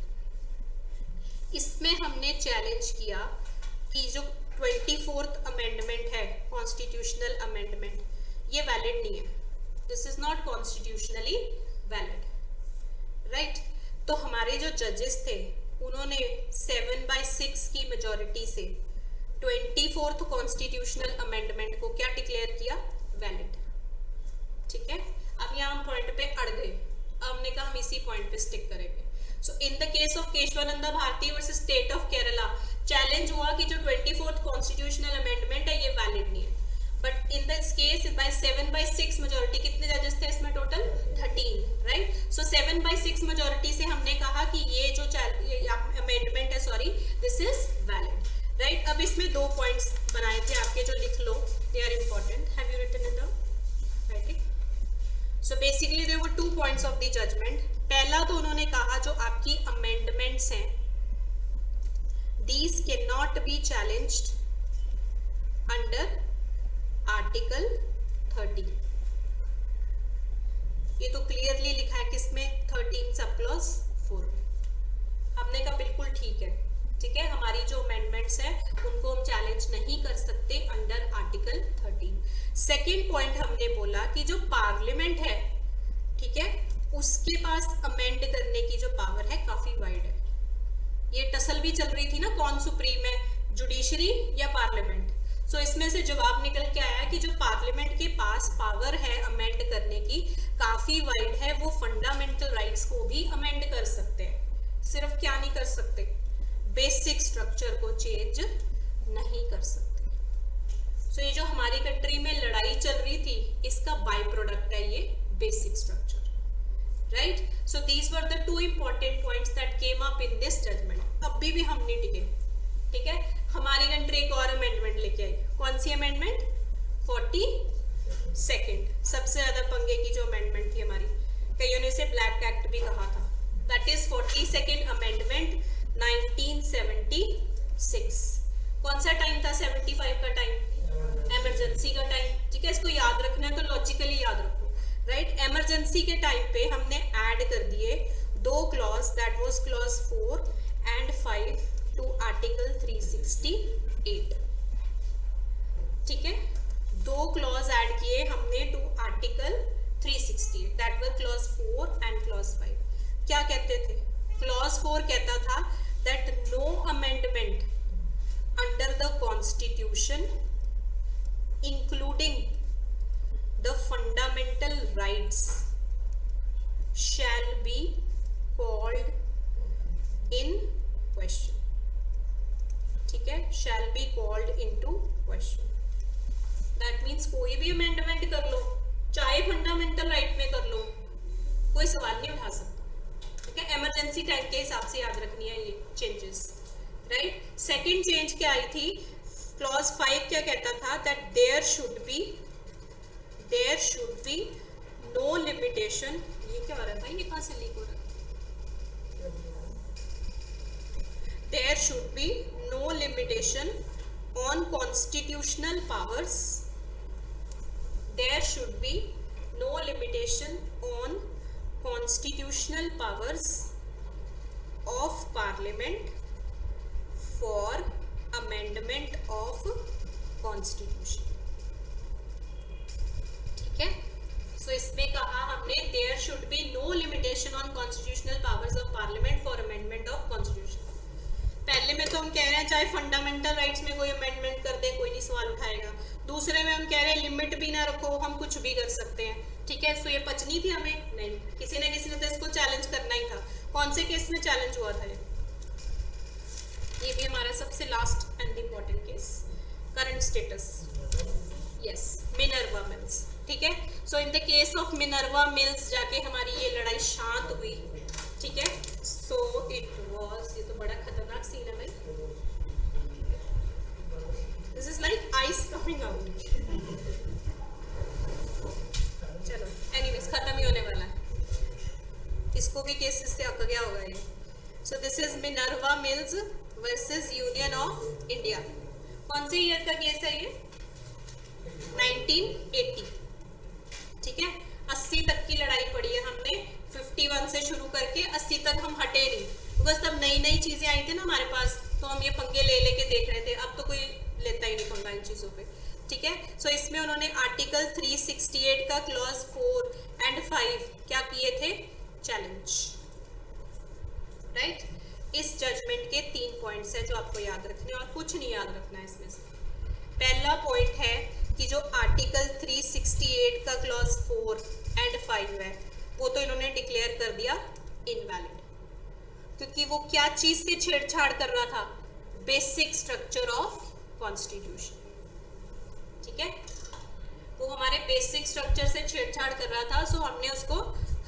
[SPEAKER 1] इसमें हमने चैलेंज किया कि जो 24th अमेंडमेंट है, कॉन्स्टिट्यूशनल अमेंडमेंट, ये वैलिड नहीं है, this is not constitutionally valid, right. तो हमारे जो जजेस थे उन्होंने 7/6 की मेजॉरिटी से 24th कॉन्स्टिट्यूशनल अमेंडमेंट को क्या डिक्लेयर किया? वैलिड, ठीक है। अब यहाँ हम पॉइंट पे अड़ गए, अब हमने कहा हम इसी पॉइंट पे स्टिक करेंगे। So in the case of Kesavananda Bharati versus state of Kerala, challenge हुआ कि जो 24th कॉन्स्टिट्यूशनल अमेंडमेंट है ये वैलिड नहीं है, but in this case by 7/6 majority, कितने जजेस थे इसमें टोटल? 13, राइट। सो 7/6 मेजॉरिटी से हमने कहा कि ये जो अमेंडमेंट है, sorry, this is valid, right. अब इसमें 2 पॉइंट्स बनाए थे आपके, जो लिख लो, they are important, have you written it down? Right. So basically there were 2 points of the judgment. पहला तो उन्होंने कहा जो आपकी अमेंडमेंट्स हैं, these cannot be challenged under article 13। ये तो क्लियरली लिखा है किसमें? 13 सब क्लॉज 4 में। हमने कहा बिल्कुल ठीक है, ठीक है, हमारी जो अमेंडमेंट्स है उनको हम चैलेंज नहीं कर सकते अंडर आर्टिकल 13। सेकेंड पॉइंट हमने बोला कि जो पार्लियामेंट है, ठीक है, उसके पास अमेंड करने की जो पावर है काफी वाइड है। ये टसल भी चल रही थी ना, कौन सुप्रीम है, जुडिशरी या पार्लियामेंट। सो इसमें से जवाब निकल के आया कि जो पार्लियामेंट के पास पावर है अमेंड करने की काफी वाइड है, वो फंडामेंटल राइट्स को भी अमेंड कर सकते हैं। सिर्फ क्या नहीं कर सकते, बेसिक स्ट्रक्चर को चेंज नहीं कर सकते। सो ये जो हमारी कंट्री में लड़ाई चल रही थी, इसका बाय प्रोडक्ट है ये basic structure, right. So these were the two important points that came up in this judgment. अभी भी हम नहीं टिके, ठीक है। हमारी कंट्री एक और अमेंडमेंट लेके आई। कौन सी अमेंडमेंट? 42nd, सबसे ज्यादा पंगे की जो अमेंडमेंट थी हमारी, कईयों ने इसे ब्लैक एक्ट भी कहा था। That is 42nd amendment 1976। कौन सा टाइम था? 75 का टाइम, इमरजेंसी का टाइम, ठीक है। इसको याद रखना है तो लॉजिकली याद रखो, राइट। इमरजेंसी के टाइम पे हमने ऐड कर दिए 2 clause, that was clause 4 and 5 to article 368, ठीक है। 2 क्लॉज ऐड किए हमने to article 368, that were clause 4 and clause 5। क्या कहते थे? क्लॉज 4 कहता था that no amendment under the constitution including the fundamental rights shall be called in question, ठीक है, shall be called into question। that means कोई भी अमेंडमेंट कर लो, चाहे फंडामेंटल राइट में कर लो, कोई सवाल नहीं उठा सकता, ठीक है। इमरजेंसी टाइम के हिसाब से याद रखनी है ये चेंजेस, राइट। सेकंड चेंज क्या आई थी? क्लॉज 5 क्या कहता था? That there should be no limitation. ये क्या हो रहा है भाई, ये कहां से लीक हो रहा है? There should be no limitation on constitutional powers. There should be no limitation on constitutional powers of parliament for amendment of constitution, ठीक है। सो इसमें कहा हमने there should be no limitation on constitutional powers of parliament for amendment of constitution. पहले में तो हम कह रहे हैं चाहे फंडामेंटल राइट्स में कोई अमेंडमेंट कर दे कोई नहीं सवाल उठाएगा। दूसरे में हम कह रहे हैं लिमिट भी ना रखो, हम कुछ भी कर सकते हैं, ठीक है। सो ये पचनी थी हमें? नहीं, किसी ने तो इसको चैलेंज करना ही था। कौन से केस में चैलेंज हुआ था? ये भी हमारा सबसे last and important case, current status, yes, Minerva Mills, ठीक है। So in the case of Minerva Mills जाके हमारी ये लड़ाई शांत हुई, ठीक है। सो इट वाज, ये तो बड़ा खतरनाक सीन है भाई, this is like ice coming out. चलो एनीवेज खत्म ही होने वाला है, इसको भी केसेस से अक गया होगा ये। सो this is Minerva mills versus union of India. कौन से ईयर का केस है ये? 1980, ठीक है। 80 तक की लड़ाई पड़ी है हमने, 51 से शुरू करके 80 तक हम हटे नहीं, बिकॉज तब नई नई चीजें आई थी ना हमारे पास, तो हम ये पंगे ले लेके देख रहे थे। अब तो कोई लेता ही नहीं पंगा इन चीजों पे, ठीक है। सो इसमें उन्होंने आर्टिकल 368 का क्लॉज 4 एंड 5 क्या किए थे? Challenge, right. इस जजमेंट के 3 पॉइंट्स है जो आपको याद रखने, और कुछ नहीं याद रखना है इसमें से। पहला पॉइंट है कि जो आर्टिकल 368 का क्लॉज 4 एंड 5 है वो तो इन्होंने डिक्लेयर कर दिया इनवैलिड, क्योंकि वो क्या चीज से छेड़छाड़ कर रहा था? बेसिक स्ट्रक्चर ऑफ कॉन्स्टिट्यूशन, ठीक है। वो हमारे बेसिक स्ट्रक्चर से छेड़छाड़ कर रहा था, सो हमने उसको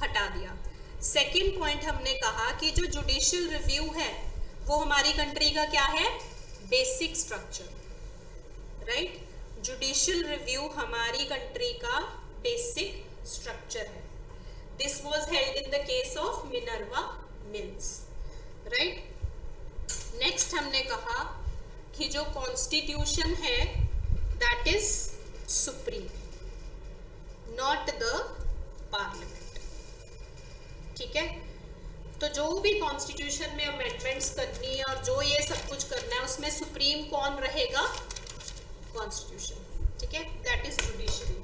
[SPEAKER 1] हटा दिया। सेकेंड पॉइंट हमने कहा कि जो जुडिशियल रिव्यू है वो हमारी कंट्री का क्या है? Basic structure, right. Judicial review हमारी कंट्री का बेसिक स्ट्रक्चर है। This was held in the case of Minerva mills, right. Next हमने कहा कि जो कॉन्स्टिट्यूशन है that is supreme, not the parliament, ठीक है। तो जो भी कॉन्स्टिट्यूशन में अमेंडमेंट्स करनी है और जो ये सब कुछ करना है उसमें सुप्रीम कौन रहेगा? कॉन्स्टिट्यूशन, ठीक है, that is judiciary,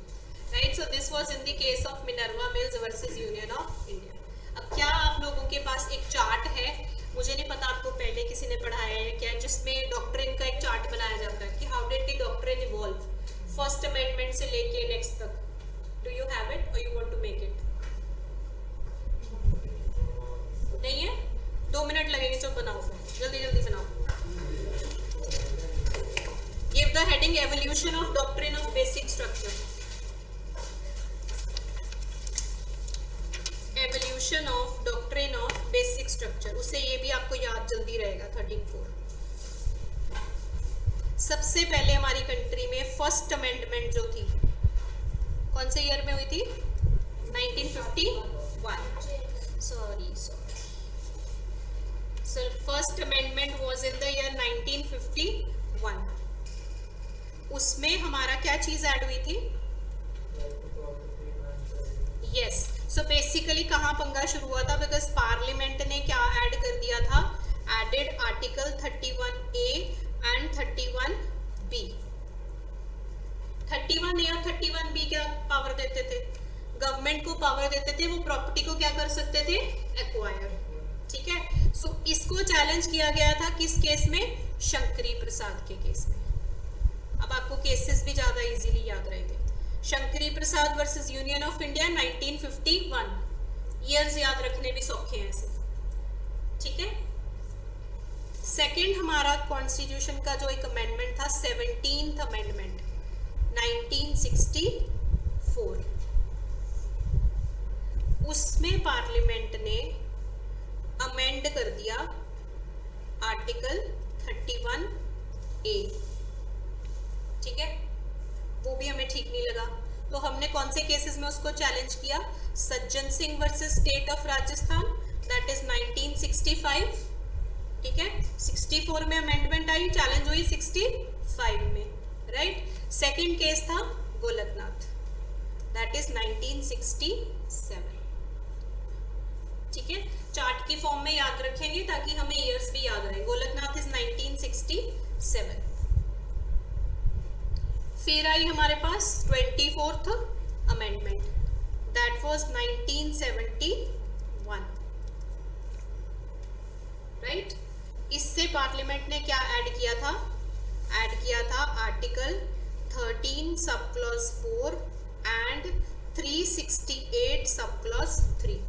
[SPEAKER 1] right. So this was in the case of Minerva mills versus union of India. अब क्या आप लोगों के पास एक चार्ट है, मुझे नहीं पता आपको पहले किसी ने पढ़ाया है क्या, जिसमें डॉक्ट्रिन का एक चार्ट बनाया जाता है कि how did the doctrine amendment से लेके नेक्स्ट तक, डू यू हैव इट और you want to make it? नहीं है? 2 मिनट लगेंगे, चलो बनाओ, जल्दी जल्दी बनाओ। Give the heading evolution of doctrine of basic structure. Evolution of doctrine of basic structure, उससे ये भी आपको याद जल्दी रहेगा। 13.4 सबसे पहले हमारी कंट्री में फर्स्ट अमेंडमेंट जो थी कौन से ईयर में हुई थी? 1951। Sorry so first amendment was in the year 1951। उसमें हमारा क्या चीज ऐड हुई थी? यस, सो बेसिकली कहाँ पंगा शुरू हुआ था? बिकॉज पार्लियामेंट ने क्या ऐड कर दिया था? Added article 31A and 31B। 31A और 31B क्या पावर देते थे? गवर्नमेंट को पावर देते थे, वो प्रॉपर्टी को क्या कर सकते थे? एक्वायर। ठीक है, सो इसको चैलेंज किया गया था किस केस में? शंकरी प्रसाद के केस में। अब आपको केसेस भी ज्यादा इजीली याद रहेंगे। Shankari Prasad versus union of India 1951। Years याद रखने भी सौखे हैं ऐसे। ठीक है, सेकंड हमारा कॉन्स्टिट्यूशन का जो एक अमेंडमेंट था 17th अमेंडमेंट 1964। उसमें पार्लियामेंट ने अमेंड कर दिया आर्टिकल 31A। ठीक है, वो भी हमें ठीक नहीं लगा, तो हमने कौन से केसेस में उसको चैलेंज किया? Sajjan Singh versus state of Rajasthan, that is 1965। ठीक है, 64 में अमेंडमेंट आई, चैलेंज हुई 65 में, राइट। सेकंड केस था गोलकनाथ, दैट इज 1967। ठीक है, चार्ट की फॉर्म में याद रखेंगे ताकि हमें ईयर्स भी याद रहे। गोलकनाथ इज 1967। फिर आई हमारे पास 24th amendment, that was 1971, right. इससे पार्लियामेंट ने क्या ऐड किया था? ऐड किया था article 13 sub clause 4 and 368 sub clause 3,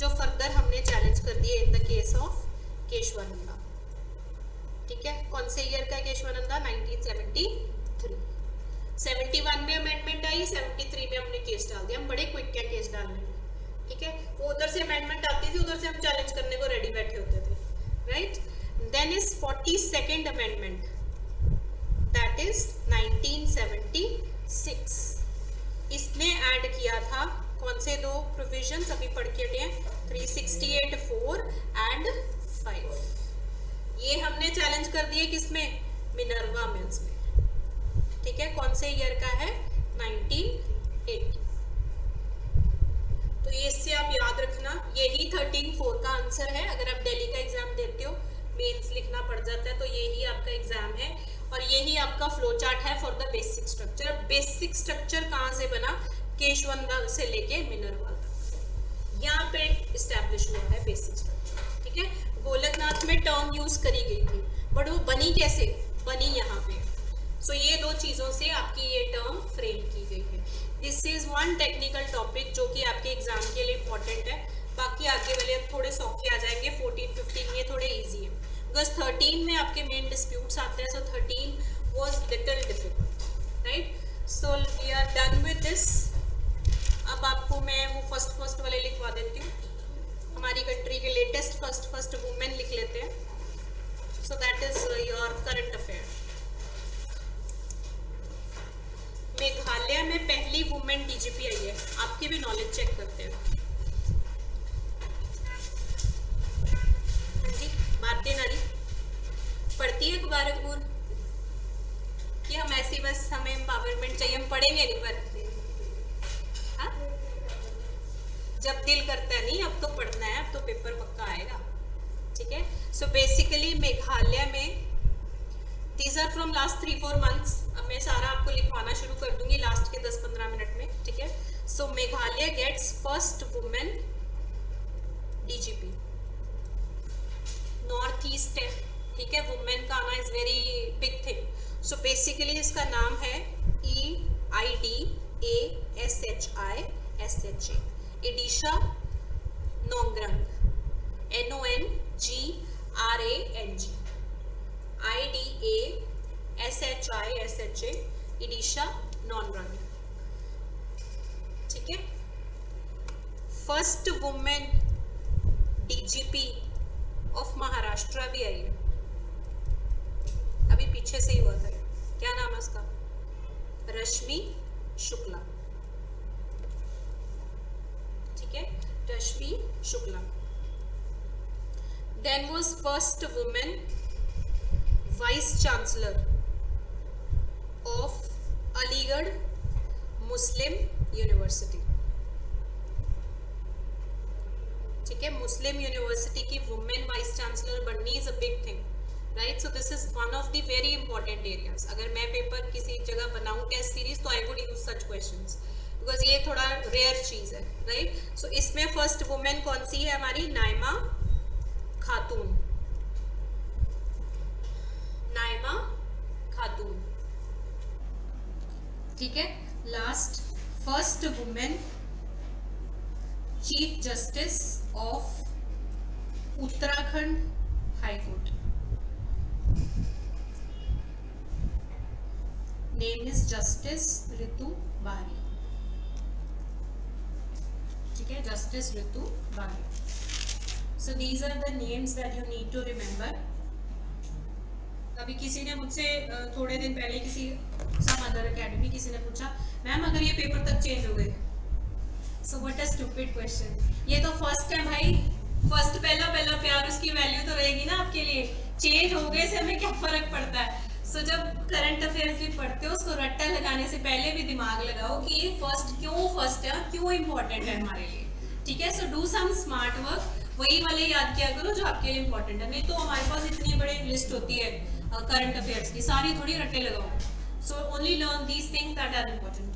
[SPEAKER 1] जो फर्दर हमने चैलेंज कर दिए इन द केस ऑफ केशवानंदा। ठीक है, कौन से ईयर का केशवानंदा? 1973। 71 में अमेंडमेंट आई, 73 में हमने केस डाल दिया। हम बड़े क्विक क्या केस डालने में। ठीक है, वो उधर से अमेंडमेंट आती थी, उधर से हम चैलेंज करने को रेडी बैठे होते थे, right. Then is 42nd amendment, that is 1976। इसने ऐड किया था कौन से दो प्रोविजंस अभी पढ़ के हटे हैं? 368(4) एंड 5। ये हमने चैलेंज कर दिए किसमें? मिनर्वा मिल्स में। ठीक है, कौन से ईयर का है? 1980। तो ये इससे आप याद रखना, यही 13.4 का आंसर है। अगर आप दिल्ली का एग्जाम देते हो, मेंस लिखना पड़ जाता है, तो यही आपका एग्जाम है और यही आपका फ्लो चार्ट है फॉर द बेसिक स्ट्रक्चर। अब बेसिक स्ट्रक्चर कहाँ से बना? केशवंदा से लेके मिनर्वा तक, यहाँ पे इस्टेब्लिश हुआ है बेसिक स्ट्रक्चर। ठीक है, गोलकनाथ में टर्म यूज करी गई थी, बट वो बनी कैसे? बनी यहाँ पे। सो ये दो चीजों से आपकी ये टर्म फ्रेम की गई है। This is one technical topic जो कि आपके एग्जाम के लिए इंपॉर्टेंट है। बाकी आगे वाले थोड़े सौखे आ जाएंगे। 14, 15 ये थोड़े इजी है, बिकॉज 13 में आपके मेन डिस्प्यूट्स आते हैं। So 13 was little difficult, right. So we are done with this. अब आपको मैं वो फर्स्ट वाले लिखवा देती हूँ। हमारी कंट्री के लेटेस्ट फर्स्ट वुमेन लिख लेते हैं। So that is your current affair. Meghalaya में पहली वुमेन डीजीपी आई है। आपकी भी नॉलेज चेक करते हैं। हाँ जी, भारतीय नारी पढ़ती है अखबार कि हम ऐसी बस हमें एम्पावरमेंट चाहिए, हम पढ़ेंगे नहीं पर हाँ? जब दिल करता है, नहीं अब तो पढ़ना है, अब तो पेपर पक्का आएगा। ठीक है, सो बेसिकली मेघालय में these are from last 3-4 months. अब मैं सारा आपको लिखवाना शुरू कर दूंगी लास्ट के 10-15 मिनट में। ठीक है, so Meghalaya gets first women DGP. North east है, ठीक है, वुमेन का आना is very big thing. So basically इसका नाम है IDASHISHA, Idisha Nongrang, NONGRANG, IDASHISHA, Idisha Nongrang. ठीक है. First women DGP of Maharashtra भी आई है, अभी पीछे से ही हुआ था. क्या नाम है उसका? रश्मि शुक्ला. ठीक है, Rashmi Shukla. Then was first women vice chancellor of Aligarh Muslim university. ठीक है, मुस्लिम यूनिवर्सिटी की वुमेन वाइस चांसलर बननी is a big thing, right. So this is one of the very important areas. अगर मैं पेपर किसी जगह बनाऊं टेस्ट सीरीज तो I would use such questions, because ये थोड़ा रेयर चीज है, राइट. सो इसमें फर्स्ट वुमेन कौन सी है हमारी? नाइमा खातून. नाइमा खातून. ठीक है. Last, first women chief justice of Uttarakhand high court. Name is justice Ritu Bari. ठीक है, justice Ritu Bari. So these are the names that you need to remember. अभी किसी ने मुझसे थोड़े दिन पहले किसी सम अदर एकेडमी किसी ने पूछा, मैम अगर ये पेपर तक चेंज हो गए. So what a stupid question. ये तो फर्स्ट है भाई, फर्स्ट पहला प्यार, उसकी वैल्यू तो रहेगी ना आपके लिए. चेंज हो गए से हमें क्या फर्क पड़ता है. सो जब करंट अफेयर्स भी पढ़ते हो उसको रट्टा लगाने से पहले भी दिमाग लगाओ कि ये फर्स्ट है, क्यों इंपॉर्टेंट है हमारे लिए. ठीक है. So do some smart work, वही वाले याद किया करो जो आपके लिए इंपॉर्टेंट है. नहीं तो हमारे पास इतनी बड़ी लिस्ट होती है करंट अफेयर्स की, सारी थोड़ी रट्टे लगाओ. So only learn these things that are important.